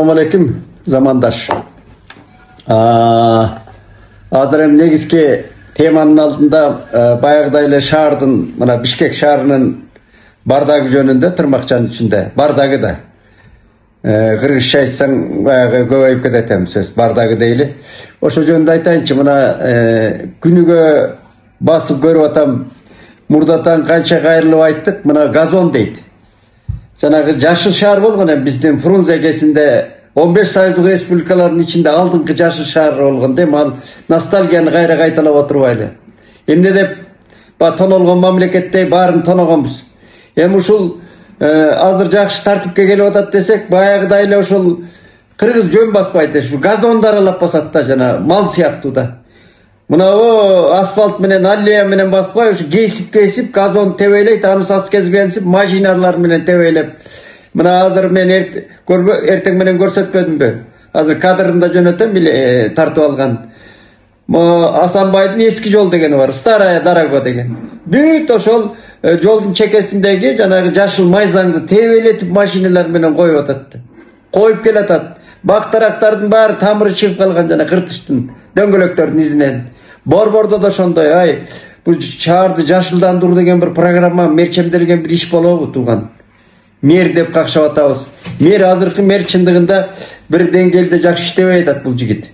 Assalamualaikum zamandaş. Azыр эми негизги теманын алдында баягыдай эле шаардын, мына Бишкек шаарынын бардагы жөнүндө тырмакчанын ичинде бардагы да кыргызча айтсаң баягы көбөйүп кетет эми сөз бардагы дейли. Ошо жөнүндө айтайынчы, мына күнүгө басып көрүп атам. Мурдатан канча кайрылып айттык, мына газон дейт. Жанагы жашыл шаар болгон эми биздин Фрунзе эгесинде 15 союздук республикалардын ичинде алдыңкы жашыл шаар болгон дейм. Ал ностальгияны кайра кайталап отурбайлы. Эмне деп тонолгон мамлекеттей баарын тоногонбуз. Эми ушул азыр жакшы тартипке келип атат десек, баягыдай эле ушул кыргыз жөн баспайт, ушу газонду аралап басат да, жана мал сыяктуу да. Мына асфальт менен, аллея менен баспай, ушу кесип газон тебейлейт, аны соскезбенсип, машиналар менен тебейлеп. Мына азыр мен эртең менен көрсөтпөдүмбү? Азыр кадрында жөнөтөм биле тартып алган. Асанбайдын эски жол дегени бар, Старая дорога деген. Бүт ошол жолдун чекесиндеги жанагы жашыл майзаңды тебелетип машиналар менен коюп атат. Коюп келатат. Бактарактардын баары тамыры чыгып калган, жана кыртыштын, дөңгөлөктөрдүн изинен. Борбордо да ошондой, бул шаарды жашылдандыруу деген бир программа мерчемделген бир иш болобу тууган. Мэр деп какшап атабыз. Мэр азыркы мэр чындыгында бир деңгээлде жакшы иштебей атат бул жигит.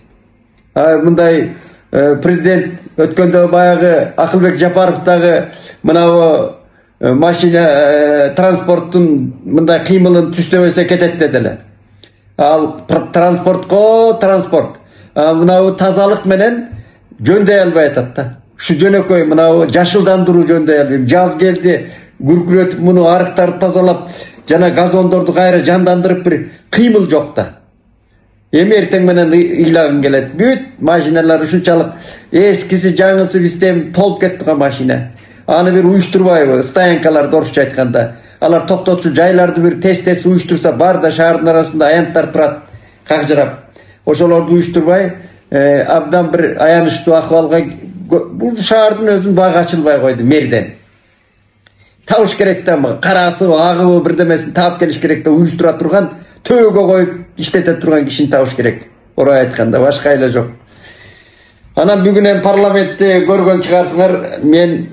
Мындай президент өткөндө баягы Акылбек Жапаров дагы мына машина транспорттун мындай кыймылын түштөбөсө кетет деди. Ал транспорт. Мына тазалык менен жөндөй албай атат да. Ушу жөнөкөй мына жашылдандыруу жөндөй албайм. Жаз келди, күркүрөтүп муну арыктарды тазалап, жана газондорду кайра жандандырып бир кыймыл жок да. Эми эртең менен ыйлагын келет. Бүт машиналар ушунчалык эскиси, жаңысы бизден толуп кетти машина. Аны бир уюштурбайбы, стоянкаларды орусча айтканда. Алар токтотчу жайларды бир тез уюштурса, бар да шаардын арасында аянттар турат, какжырап. Ошолорду уюштурбай, абдан бир аянычтуу акыбалга бул шаардын өзүн бага ачылбай койду мэрден. Табыш керек да, карасы, агыбы бирдемесин таап келиш керек да, уюштура турган, төөгө коюп иштете турган кишини табыш керек. Орой айтканда башка эле жок. Анан бүгүн эми парламентте көргөн чыгарсыңар, мен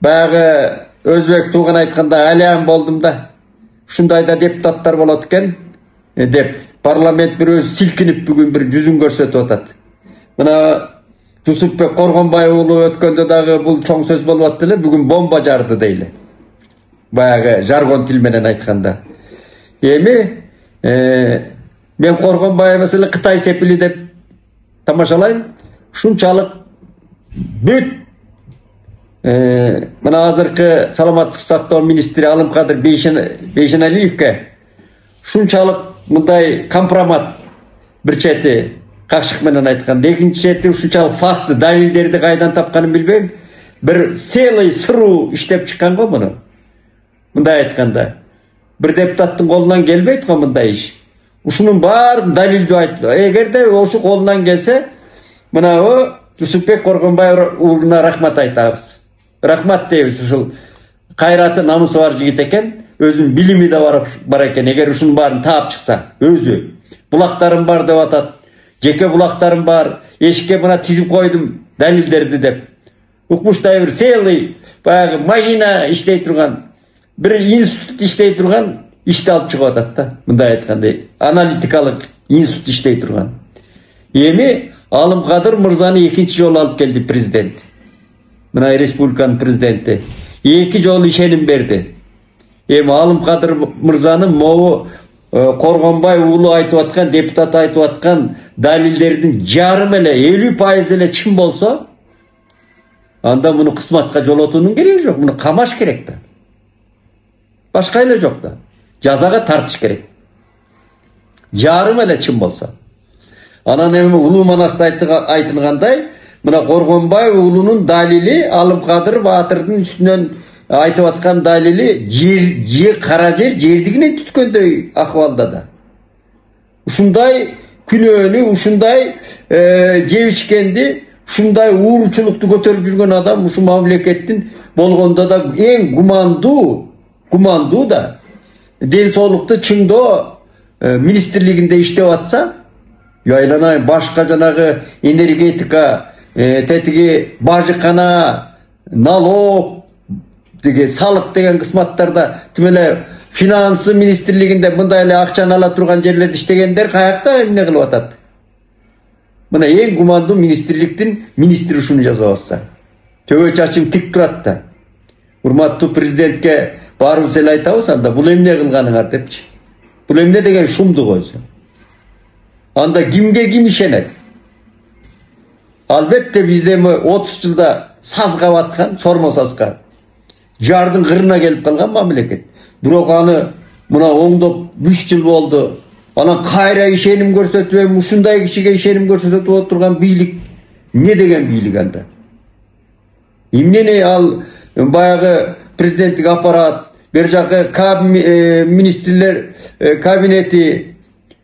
баягы өзбек тууган айтканда алям болдум да. Ушундай да депутаттар болот экен деп парламент бир өзү силкинип бүгүн бир жүзүн көрсөтүп атат. Мына Жусупбек Коргонбай уулу өткөндө дагы бул чоң сөз болуп атты эле, бүгүн бомба жарды дейли. Баягы жаргон тил менен айтканда. Эми мен Коргонбай эмес эле Кытай сепили деп тамашалайм. Ушунчалык бүт мына азыркы саламаттык сактоо министри Алымкадыр Бейшеналиевке ушунчалык мындай компромат бир чети какшык менен айтканда, экинчи чети ушунчалык факты, далилдерди кайдан тапканын билбейм. Бир целый сыруу иштеп чыккан го муну. Мындай айтканда, бир депутаттын колунан келбейт го мындай иш. Ушунун баарын далилдүү айтып, эгерде ошу колунан келсе, мына Жусупбек Коргонбай уулуна рахмат айтабыз. Рахмат дейбиз, ушул кайраты, намысы бар жигит экен, өзүнүн билими да бар экен. Эгер ушунун баарын таап чыкса, өзү булактарым бар деп атат. Жеке булактарым бар, эшикке мына тизип койдум далилдерди деп. Укмуштай бир целый баягы машина иштей турган, бир институт иштей турган ишти алып чыгып атат да. Мындай айтканда, аналитикалык институт иштей турган. Эми Алымкадыр мырзаны экинчи жолу алып келди президент. Мына республиканын президенти 2 жолу ишеним берди. Эми Алымкадыр мырзанын могу Коргонбай уулу айтып аткан, депутат айтып аткан далилдердин жарым эле 50% эле чын болсо, анда муну кызматка жолотуунун кереги жок, муну камаш керек да. Башка эле жок да. Жазага тартыш керек. Жарым эле чын болсо. Анан эми улуу манаста айтылгандай, мына Коргонбай уулунун далили, Алымкадыр Баатырдын үстүнөн айтып аткан далили кара жердигинен түткөндөй акыбалда да. Ушундай күнөөнү, ушундай жебишкенди, ушундай ууручулукту көтөрүп жүргөн адам ушу мамлекеттин болгондо да эң гумандуу да ден соолукту чыңдоо ministrliginde иштеп атса, айланайын башка жанагы энергетика, тетиги бажыкана, налог, деге салык деген кысматтарда тимеле финансы министрлигинде мындай эле акчаны ала турган жерлерде иштегендер каякта эмне кылып атат? Мына эң кумандуу министрликтин министри ушуну жазып атса. Төбө чачың тик турат да. Урматтуу президентке барыбыз эле айтабыз анда, бул эмне кылганыңар депчи. Бул эмне деген шумдук өзү. Анда кимге ким ишенет? Албетте бизде 30 жылда сазга баткан, сормо сазга. Жардын кырына келип калган мамлекет. Бирок аны мына оңдоп 3 жыл болду. Анан кайра ишеним көрсөтүп, ушундай кишиге ишеним көрсөтүп отурган бийлик эмне деген бийлик анда? Эмнени ал баягы президенттик аппарат, бер жакы министрлер кабинети,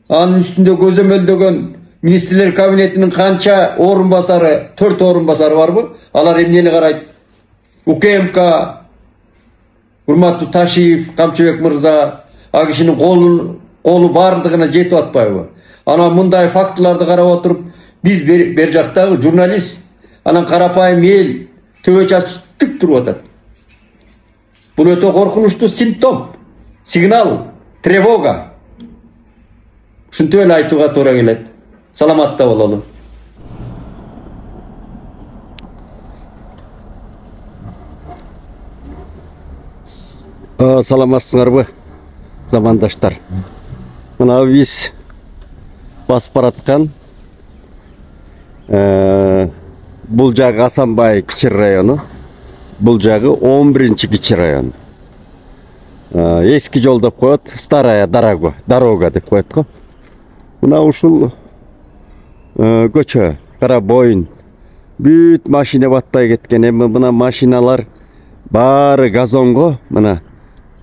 анын үстүндө көзөмөлдөгөн министрлер кабинетинин канча орун басары, 4 орун басары барбы? Алар эмнени карайт? УКМК, урматтуу Ташиев, Камчыбек мырза, а кишинин колу бардыгына жетип атпайбы? Анан мындай фактыларды карап отуруп, биз бер жактагы журналист, анан карапайым эл төбө чач тик туруп атат. Бул өтө коркунучтуу симптом, сигнал, тревога. Ушинтип эле айтууга туура келет. Саламатта бололу. Саламатсыңарбы, замандаштар. Мына биз басып бараткан бул жагы Асанбай кичи району, бул жагы 11-чи кичи район. Эски жол деп коет, старая дорога деп коет го. Мына ушул көчө, кара боюн, бүт машина батпай кеткен. Эми мына машиналар баары газонго, мына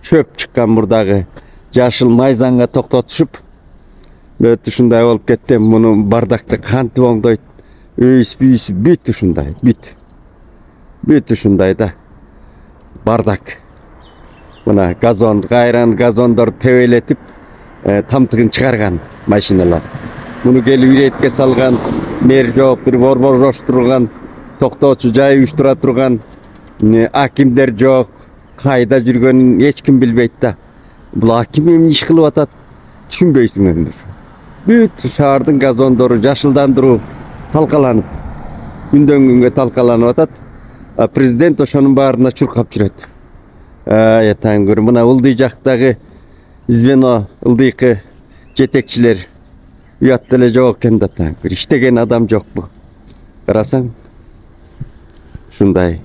чөп чыккан бурдагы жашыл майзанга токтотушуп, бүт ушундай болуп кетти. Муну бардакты кантип оңдойт? Үйүс бүт ушундай, бүт ушундай да бардак. Мына газон, кайран газондор тебелетип, тамтыгын чыгарган машиналар. Муну келип иретке салган мэр жок, бир борбороштурган, токтоочу жай уюштура турган акимдер жок. Кайда жүргөнүн эч ким билбейт да. Бул аким эмне иш кылып атат? Түшүнбөйсүңөр. Бүт шаардын газондору жашылдандыруу талкаланып, күндөн күнгө талкаланып атат. Президент ошонун баарына чуркап жүрөт. Таң көрүм, мына ылдый жактагы звено, ылдыйкы жетекчилер уят деле жок экен да, таң көр. Иштеген адам жокпу? Карасаң, ушундай.